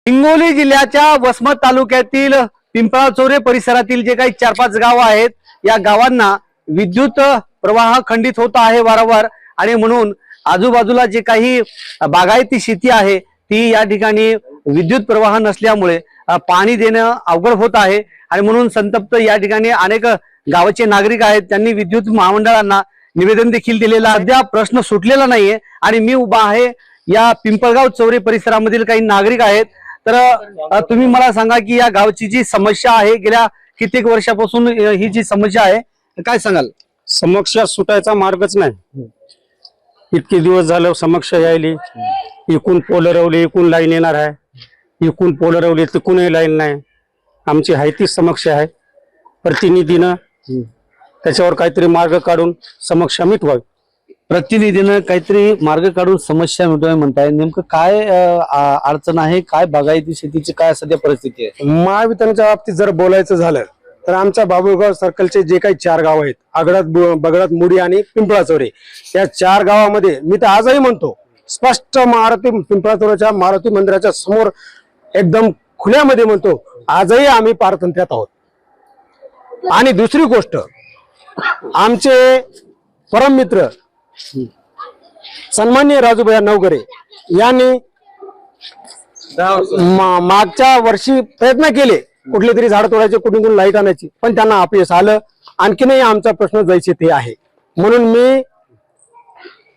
हिंगोली जिल्ह्याच्या वसमत तालुक्यातील पिंपळाचोरे परिसरातील जे काही 4-5 गाव आहेत, या गावांना विद्युत प्रवाह खंडित होत आहे वारंवार, आणि म्हणून आजूबाजूला जे काही बागायती शेती आहे ती या ठिकाणी विद्युत प्रवाह नसल्यामुळे पाणी देणं अवघड होत आहे, आणि म्हणून संतप्त या ठिकाणी अनेक गावाचे नागरिक आहेत. त्यांनी विद्युत महामंडळांना निवेदन देखील दिलेलं आहे. सध्या प्रश्न सुटलेला नाहीये, आणि मी उभा आहे या पिंपळगाव चौरे परिसरामधील काही नागरिक आहेत. तर तुम्ही मला सांगा की या गावची जी समस्या आहे, गेल्या कित्येक वर्षापासून ही जी समस्या आहे, काय सांगाल? समस्या सुटायचा मार्गच नाही. इतके दिवस झालं समस्या यायली, इकून पोल रवली, इकून लाईन येणार आहे, इकून पोल रवली तिकूनही लाईन नाही. आमची आहे तीच समस्या आहे. प्रतिनिधीनं त्याच्यावर काहीतरी मार्ग काढून समस्या मिटवावी. प्रतिनिधीनं काहीतरी मार्ग काढून समस्या मिटवावी म्हणताय. नेमकं काय अडचण आहे? काय बागायती शेतीची काय सध्या परिस्थिती आहे? महावितरणच्या बाबतीत जर बोलायचं झालं तर आमच्या बाबुळगाव सर्कलचे जे काही 4 गाव आहेत, आगडात, बगडात, मुडी आणि पिंपळाचोरे, या 4 गावामध्ये मी तर आजही म्हणतो स्पष्ट पिंपळाचोरेच्या मारुती मंदिराच्या समोर एकदम खुल्यामध्ये म्हणतो, आजही आम्ही पारतंत्र्यात आहोत. आणि दुसरी गोष्ट, आमचे परम मित्र सन्माननीय राजूभाई नवघरे यांनी मागच्या वर्षी प्रयत्न केले कुठले तरी झाड तोडायचे, कुठून लाईट आणायची, पण त्यांना अपयश आलं. आणखीनही आमचा प्रश्न जायचे ते आहे. म्हणून मी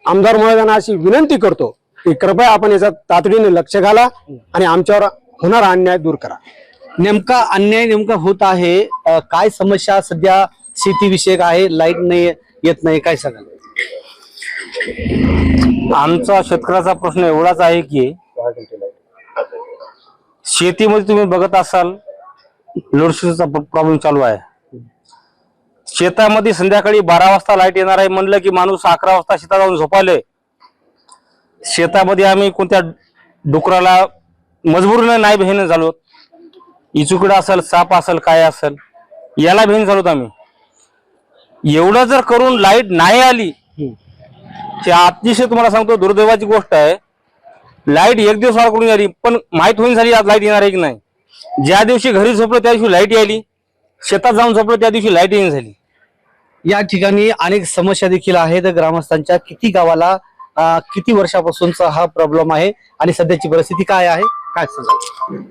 आमदार महोदयांना अशी विनंती करतो की कृपया आपण याचा तातडीने लक्ष घाला आणि आमच्यावर होणारा अन्याय दूर करा. नेमका अन्याय नेमका होत आहे काय? समस्या सध्या शेतीविषयक आहे, लाईट नाही येत नाही, काय सांगाल? आमचा शेतकऱ्याचा प्रश्न एवढाच आहे की शेतीमध्ये तुम्ही बघत असाल लोडशेडिंगचा प्रॉब्लेम चालू आहे. शेतामध्ये संध्याकाळी 12 वाजता लाईट येणार आहे म्हणलं की माणूस 11 वाजता शेतात जाऊन झोपायले. शेतामध्ये आम्ही कोणत्या डुकराला मजबुरीने नाही भेन झालो, इचुकडा असेल, साप असेल, काय असेल, याला भेन झालोत आम्ही. एवढं जर करून लाईट नाही आली, अतिशय तुम्हाला सांगतो दुर्दैवाची गोष्ट आहे. लाईट एक दिवस करून आली, पण माहित होईन झाली आज लाईट येणार आहे की नाही. ज्या दिवशी घरी झोपलो त्या दिवशी लाईट आली, शेतात जाऊन झोपलो त्या दिवशी लाईट येईन झाली. या ठिकाणी अनेक समस्या देखील आहेत ग्रामस्थांच्या. किती गावाला किती वर्षापासूनचा हा प्रॉब्लेम आहे आणि सध्याची परिस्थिती काय आहे, काय सांगाल?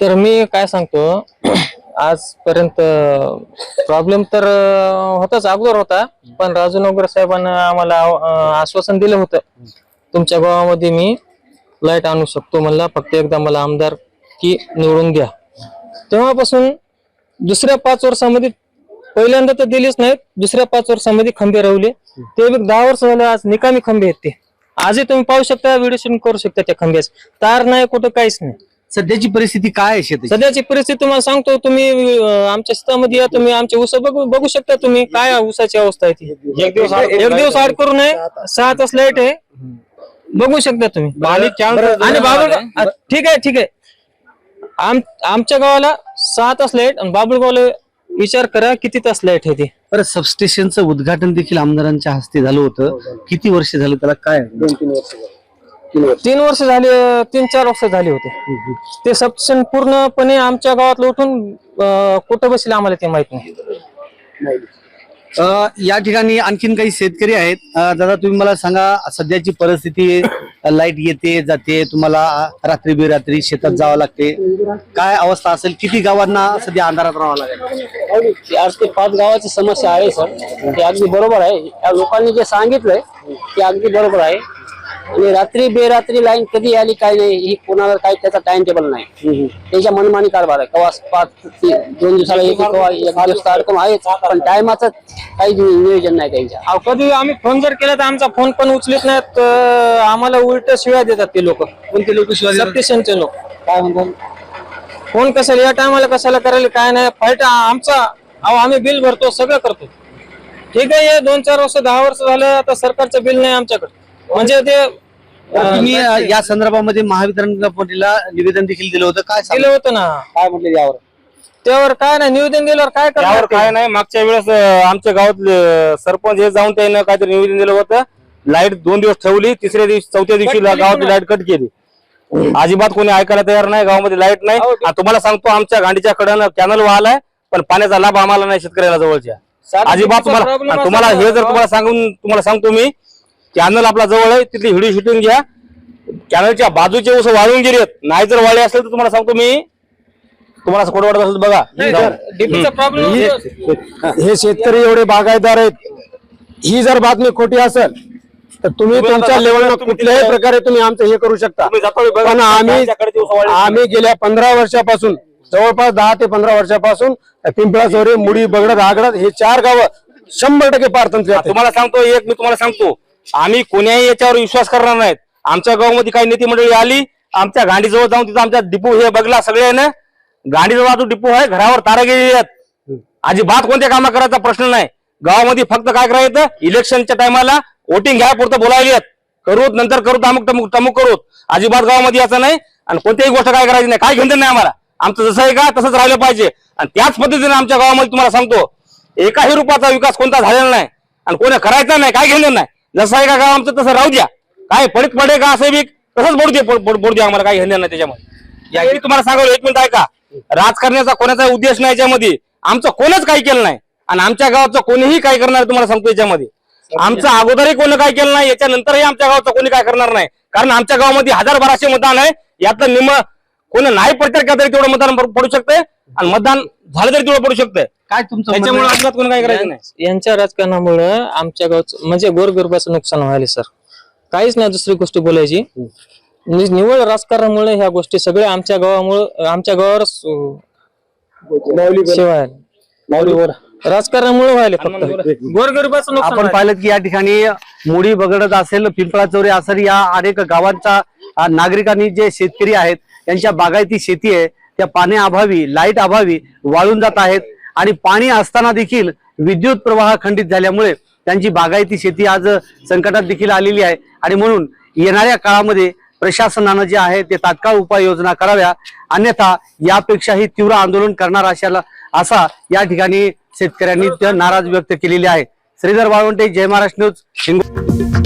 तर मी काय सांगतो, आजपर्यंत प्रॉब्लेम तर होताच, अगोदर होता, पण राजू नवघरे साहेबांना आम्हाला आश्वासन दिलं होतं तुमच्या गावामध्ये मी लाईट आणू शकतो म्हणला, फक्त एकदा मला आमदार की निवडून द्या. तेव्हापासून दुसऱ्या 5 वर्षामध्ये पहिल्यांदा तर दिलीच नाहीत, दुसऱ्या 5 वर्षामध्ये खंबे रवले, ते 10 वर्ष झाले आज निकामी खंबे आहेत. ते आजही तुम्ही पाहू शकता, व्हिडिओ शूटिंग करू शकता. त्या खंब्याच तार नाही, कुठं काहीच नाही. सध्याची परिस्थिती काय आहे शेती? सध्याची परिस्थिती तुम्हाला सांगतो, तुम्ही आमच्या शेतामध्ये या, तुम्ही आमचे ऊस बघू शकता, तुम्ही काय ऊसाची अवस्था आहे ती. एक दिवस आड करू नये, 6 तास लाईट आहे, बघू शकता तुम्ही. आणि बाबुळगाव ठीक आहे आमच्या गावाला 6 तास लाईट, आणि बाबुळगावला विचार करा किती तास लाईट आहे ती. बरं, सबस्टेशनचं उद्घाटन देखील आमदारांच्या हस्ते झालं होतं. किती वर्ष झालं त्याला? काय 2-3 वर्ष 3 वर्ष झाले, 3-4 वर्ष झाली होते. ते सबस्टेशन पूर्णपणे आमच्या गावात उठून कुठं बसले आम्हाला ते माहित नाही. या ठिकाणी आणखीन काही शेतकरी आहेत. दादा, तुम्ही मला सांगा, सध्याची परिस्थिती, लाईट येते जाते, तुम्हाला रात्री बेरात्री शेतात जावं लागते, काय अवस्था असेल? किती गावांना सध्या अंधारात राहावं लागेल? 4 ते 5 गावाची समस्या आहे सर. ते अगदी बरोबर आहे. या लोकांनी जे सांगितलंय ते अगदी बरोबर आहे. आणि रात्री बेरात्री लाईन कधी आली काय नाही, ही कोणाला काही त्याचा टाइम टेबल नाही. त्याच्या मनमानी कारभार आहे. कवा 2 दिवसाला येते, कवा 1 दिवस कार्यक्रम आहे, पण टायमाचं काही नियोजन नाही त्यांच्या. कधी आम्ही फोन जर केला तर आमचा फोन पण उचलत नाहीत, आम्हाला उलट शिव्या देतात ते लोक. कोणते लोक शिवाय? सबस्टेशनचे लोक. काय म्हणतात, फोन कशाला या टायमाला कशाला करायला, काय नाही, फाईट आमचा. आम्ही बिल भरतो, सगळं करतो. ठीक आहे, हे 2-4 वर्ष 10 वर्ष झालं आता सरकारचं बिल नाही आमच्याकडे. म्हणजे ते तुम्ही या संदर्भामध्ये महावितरण कंपनीला निवेदन देखील दिलं होतं, काय दिलं होतं ना? काय म्हटले यावर? त्यावर काय नाही, निवेदन दिल्यावर काय त्यावर काय नाही. मागच्या वेळेस आमच्या गावातले सरपंच हे जाऊन त्यानं काहीतरी निवेदन दिलं होतं. लाईट 2 दिवस ठेवली, 3ऱ्या दिवशी 4थ्या दिवशी गावातली लाईट कट केली. अजिबात कोणी ऐकायला तयार नाही, गावामध्ये लाईट नाही. आणि तुम्हाला सांगतो आमच्या गांडीच्या कडेनं कॅनल वाहलाय, पण पाण्याचा लाभ आम्हाला नाही शेतकऱ्याला जवळच्या अजिबात. तुम्हाला हे जर तुम्हाला सांगतो मी, कॅनल आपला जवळ आहे, तिथली व्हिडिओ शूटिंग घ्या. कॅनलच्या बाजूचे ऊस वाळून गेलेत, नाही जर वाळले असेल तर तुम्हाला सांगतो मी, तुम्हाला खोटं वाटत असेल तर बघा. डीपीचा प्रॉब्लेम हे शेतकरी एवढे बागायतदार आहेत, ही जर बातमी खोटी असेल तर तुम्ही तुमच्या लेवलला कुठल्याही प्रकारे तुम्ही आमचं हे करू शकता. पण आम्ही गेल्या 15 वर्षापासून, जवळपास 10 ते 15 वर्षापासून पिंपळाचोरे, मुडी, बगडत, आगडत हे 4 गावं 100% पारतंत्र्य आहेत. तुम्हाला सांगतो मी तुम्हाला सांगतो, आम्ही कोण्याही याच्यावर विश्वास करणार नाहीत. आमच्या गावामध्ये काही नेते मंडळी आली, आमच्या गांडीजवळ जाऊन तिथं आमच्या डिपो हे बघला सगळ्यांना, गांडीजवळ जो डिपो आहे घरावर तारा गेलेली आहेत. अजिबात कोणत्या कामा करायचा प्रश्न नाही. गावामध्ये फक्त काय करायचं, इलेक्शनच्या टायमाला वोटिंग घ्या पुरतं बोलायला करूत, नंतर करूत, अमुक टमुक करूत. अजिबात गावामध्ये याचं नाही. आणि कोणत्याही गोष्ट काय करायची नाही, काय घेणं नाही आम्हाला. आमचं जसं आहे का तसंच राहिलं पाहिजे. आणि त्याच पद्धतीने आमच्या गावामध्ये तुम्हाला सांगतो, एकाही रुपयाचा विकास कोणता झालेला नाही आणि कोणी करायचा नाही, काय घेणं नाही. जसं आहे का गाव आमचं तसं राहू द्या, काय पडीत पडे का असं बी तसंच बोलू द्या, आम्हाला काही घेणं नाही त्याच्यामध्ये. याची तुम्हाला सांगावं, 1 मिनिट ऐका. राजकारणाचा कोणाचा उद्देश नाही याच्यामध्ये. आमचं कोणच काही केलं नाही आणि आमच्या गावाचं कोणीही काय करणार तुम्हाला सांगतो याच्यामध्ये. आमचं अगोदरही कोणी काय केलं नाही, याच्यानंतरही आमच्या गावाचं कोणी काय करणार नाही. कारण आमच्या गावामध्ये 1000-1200 मतदान आहे, यातलं निम्म कोणी नाही पडतं का तरी तेवढं मतदान पडू शकतंय आणि मतदान झालं तरी तेवढं पडू शकतंय. काय तुमचं त्याच्यामुळे अजिबात कोणी काय करायचं नाही. यांच्या राजकारणामुळे आमच्या गावचं म्हणजे गोरगरिबाचं नुकसान व्हायले सर. काहीच नाही दुसरी गोष्ट बोलायची. निव्वळ राजकारणामुळे ह्या गोष्टी सगळ्या आमच्या गावामुळे, आमच्या गावावर शिवाय राजकारणामुळे व्हायले. फक्त गोरगरिबाचं नुकसान आपण पाहिलं की या ठिकाणी मुडी, बगडत असेल, पिंपळाचोरे असेल, या अनेक गावांचा नागरिकांनी, जे शेतकरी आहेत त्यांच्या बागायती शेती आहे, त्या पाण्याअभावी, लाईट अभावी वाळून जात आहेत. आणि पाणी असताना देखील विद्युत प्रवाह खंडित झाल्यामुळे त्यांची बागायती शेती आज संकटात देखील आलेली आहे. आणि म्हणून येणाऱ्या काळामध्ये प्रशासनानं जे आहे ते तात्काळ उपाययोजना कराव्या, अन्यथा यापेक्षाही तीव्र आंदोलन करणार असा या ठिकाणी शेतकऱ्यांनी नाराज व्यक्त केलेली आहे. श्रीधर वाळवंटे, जय महाराष्ट्र न्यूज, हिंगोली.